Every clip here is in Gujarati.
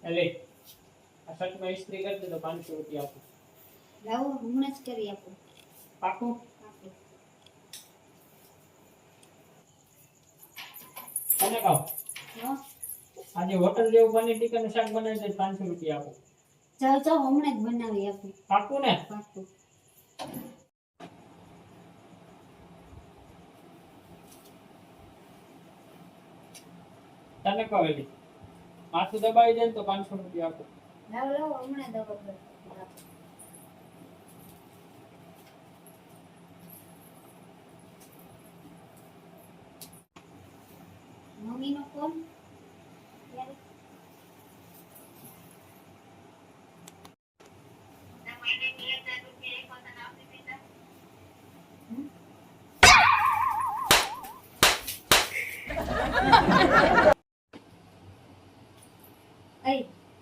એટલે આ શર્ટમાં ઇસ્ત્રી કરી દે તો 500 રૂપિયા આપું. લાવો હમણાં જ કરી આપો. પાકું? આપો. તને કહો હા આજે હોટલ જેવું પનીર ટીકાનું શાક બનાવી દે 500 રૂપિયા આપું. જાઓ જાઓ હમણાં જ બનાવી આપો. પાકું ને? પાકું. તને કહો એલી માથું દબાવી દે ને તો 500 રૂપિયા આપું. લાવો લાવો હમણાં દવા આપો. મમ્મીનો ફોન ત્યારે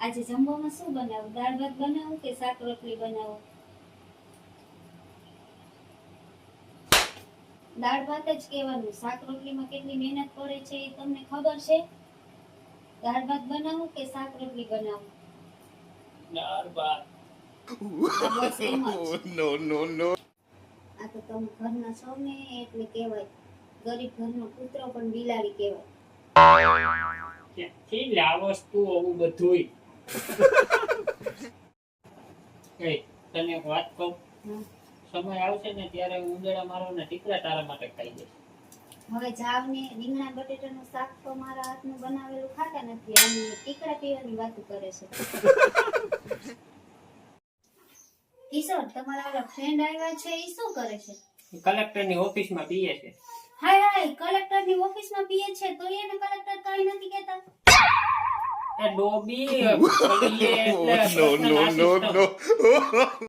આજે જમવામાં શું બનાવું? દાળ ભાત બનાવું કે શાક રોટલી બનાવું? દાળ ભાત જ કહેવાનું. શાક રોટલીમાં કેટલી મહેનત પડે છે એ તમને ખબર છે? દાળ ભાત બનાવું કે શાક રોટલી બનાવું? દાળ ભાત. આ બસ એમ જ. No, no, no. આ તો તમે ઘરના છો ને એટલે કહેવાય ગરીબ ઘરનો પુત્ર પણ બિલાડી કહેવાય. ક્યાંથી લે આ વસ્તુ આવું બધુંય? એ તને એક વાત કહું, હા. સમય આવશે ને ત્યારે હું ઉંદરડા મારવાના ટીકરા તારા માટે ખાઈ જઈશ. હવે જાવ ને રીંગણા બટેટાનું શાક તો મારા હાથનું બનાવેલું ખાતા નથી. આમ ટીકડા પીવાની વાતો કરે છે. કિશોર તમારા ઓલા ફ્રેન્ડ આવ્યા છે એ શું કરે છે? કલેક્ટરની ઓફિસમાં પીએ છે. હાય હાય કલેક્ટરની ઓફિસમાં પીએ છે તો એને કલેક્ટર કઈ નથી કહેતા? એ ડોબી પીએ એટલે No, no, no, no.